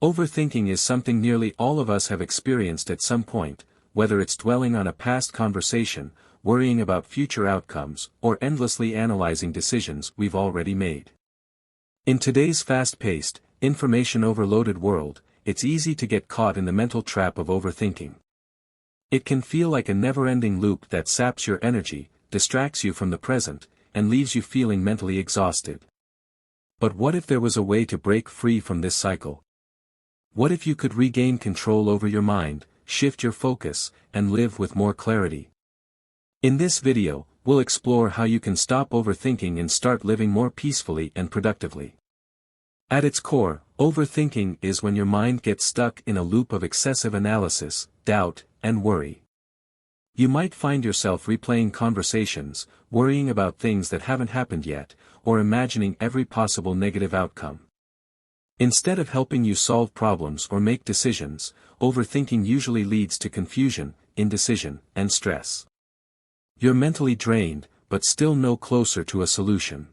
Overthinking is something nearly all of us have experienced at some point, whether it's dwelling on a past conversation, worrying about future outcomes, or endlessly analyzing decisions we've already made. In today's fast-paced, information-overloaded world, it's easy to get caught in the mental trap of overthinking. It can feel like a never-ending loop that saps your energy, distracts you from the present, and leaves you feeling mentally exhausted. But what if there was a way to break free from this cycle? What if you could regain control over your mind, shift your focus, and live with more clarity? In this video, we'll explore how you can stop overthinking and start living more peacefully and productively. At its core, overthinking is when your mind gets stuck in a loop of excessive analysis, doubt, and worry. You might find yourself replaying conversations, worrying about things that haven't happened yet, or imagining every possible negative outcome. Instead of helping you solve problems or make decisions, overthinking usually leads to confusion, indecision, and stress. You're mentally drained, but still no closer to a solution.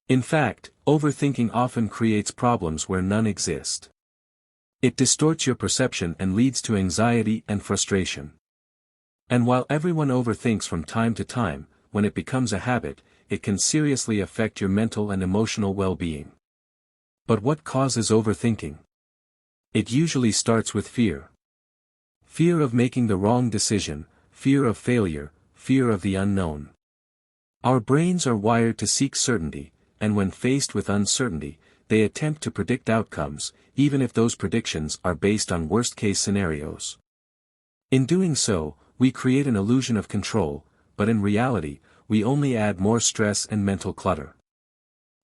In fact, overthinking often creates problems where none exist. It distorts your perception and leads to anxiety and frustration. And while everyone overthinks from time to time, when it becomes a habit, it can seriously affect your mental and emotional well-being. But what causes overthinking? It usually starts with fear. Fear of making the wrong decision, fear of failure, fear of the unknown. Our brains are wired to seek certainty, and when faced with uncertainty, they attempt to predict outcomes, even if those predictions are based on worst-case scenarios. In doing so, we create an illusion of control, but in reality, we only add more stress and mental clutter.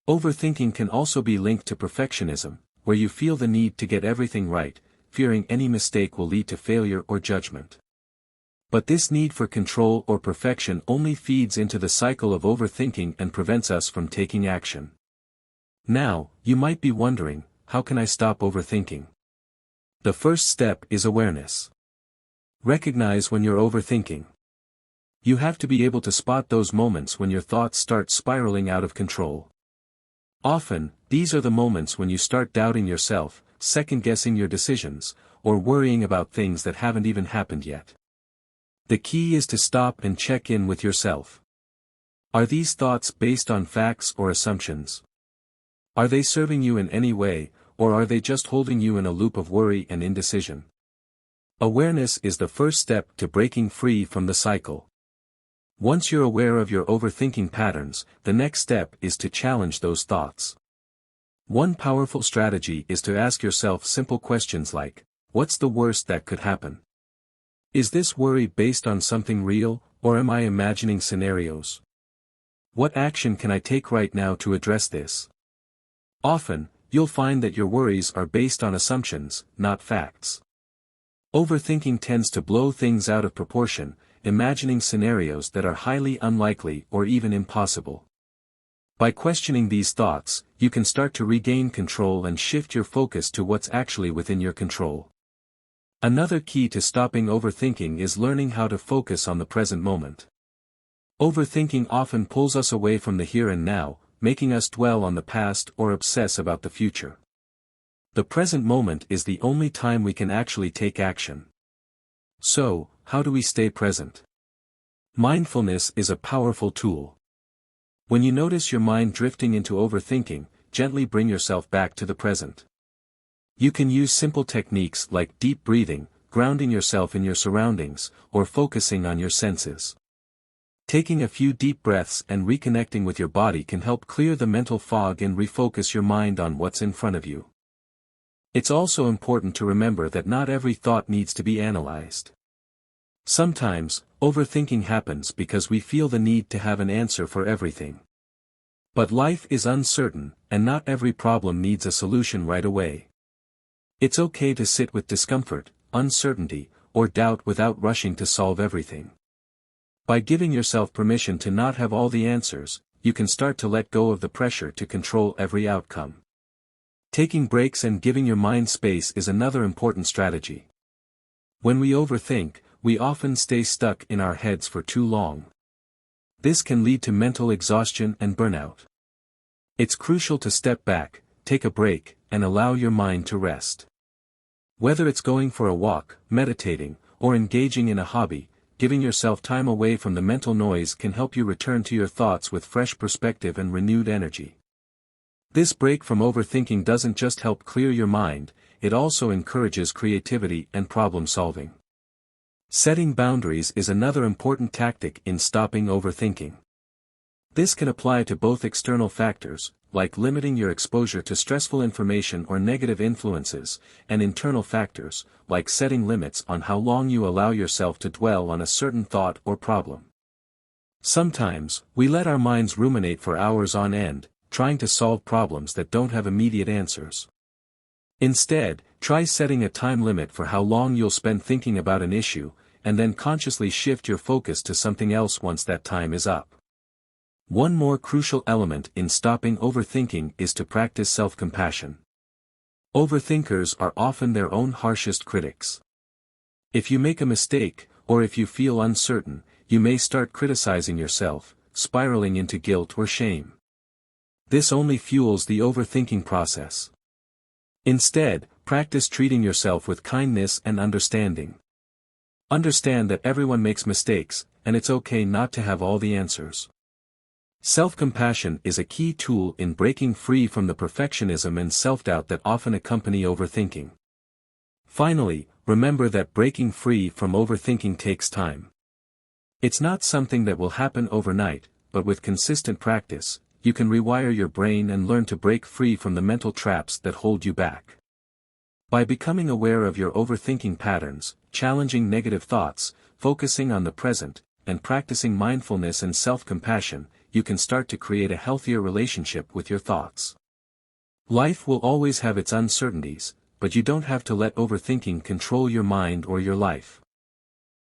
Overthinking can also be linked to perfectionism, where you feel the need to get everything right, fearing any mistake will lead to failure or judgment. But this need for control or perfection only feeds into the cycle of overthinking and prevents us from taking action. Now, you might be wondering, how can I stop overthinking? The first step is awareness. Recognize when you're overthinking. You have to be able to spot those moments when your thoughts start spiraling out of control. Often, these are the moments when you start doubting yourself, second-guessing your decisions, or worrying about things that haven't even happened yet. The key is to stop and check in with yourself. Are these thoughts based on facts or assumptions? Are they serving you in any way, or are they just holding you in a loop of worry and indecision? Awareness is the first step to breaking free from the cycle. Once you're aware of your overthinking patterns, the next step is to challenge those thoughts. One powerful strategy is to ask yourself simple questions like, what's the worst that could happen? Is this worry based on something real, or am I imagining scenarios? What action can I take right now to address this? Often, you'll find that your worries are based on assumptions, not facts. Overthinking tends to blow things out of proportion, imagining scenarios that are highly unlikely or even impossible. By questioning these thoughts, you can start to regain control and shift your focus to what's actually within your control. Another key to stopping overthinking is learning how to focus on the present moment. Overthinking often pulls us away from the here and now, making us dwell on the past or obsess about the future. The present moment is the only time we can actually take action. So, how do we stay present? Mindfulness is a powerful tool. When you notice your mind drifting into overthinking, gently bring yourself back to the present. You can use simple techniques like deep breathing, grounding yourself in your surroundings, or focusing on your senses. Taking a few deep breaths and reconnecting with your body can help clear the mental fog and refocus your mind on what's in front of you. It's also important to remember that not every thought needs to be analyzed. Sometimes, overthinking happens because we feel the need to have an answer for everything. But life is uncertain, and not every problem needs a solution right away. It's okay to sit with discomfort, uncertainty, or doubt without rushing to solve everything. By giving yourself permission to not have all the answers, you can start to let go of the pressure to control every outcome. Taking breaks and giving your mind space is another important strategy. When we overthink, we often stay stuck in our heads for too long. This can lead to mental exhaustion and burnout. It's crucial to step back, take a break, and allow your mind to rest. Whether it's going for a walk, meditating, or engaging in a hobby, giving yourself time away from the mental noise can help you return to your thoughts with fresh perspective and renewed energy. This break from overthinking doesn't just help clear your mind, it also encourages creativity and problem solving. Setting boundaries is another important tactic in stopping overthinking. This can apply to both external factors, like limiting your exposure to stressful information or negative influences, and internal factors, like setting limits on how long you allow yourself to dwell on a certain thought or problem. Sometimes, we let our minds ruminate for hours on end, trying to solve problems that don't have immediate answers. Instead, try setting a time limit for how long you'll spend thinking about an issue, and then consciously shift your focus to something else once that time is up. One more crucial element in stopping overthinking is to practice self-compassion. Overthinkers are often their own harshest critics. If you make a mistake, or if you feel uncertain, you may start criticizing yourself, spiraling into guilt or shame. This only fuels the overthinking process. Instead, practice treating yourself with kindness and understanding. Understand that everyone makes mistakes, and it's okay not to have all the answers. Self-compassion is a key tool in breaking free from the perfectionism and self-doubt that often accompany overthinking. Finally, remember that breaking free from overthinking takes time. It's not something that will happen overnight, but with consistent practice, you can rewire your brain and learn to break free from the mental traps that hold you back. By becoming aware of your overthinking patterns, challenging negative thoughts, focusing on the present, and practicing mindfulness and self-compassion, you can start to create a healthier relationship with your thoughts. Life will always have its uncertainties, but you don't have to let overthinking control your mind or your life.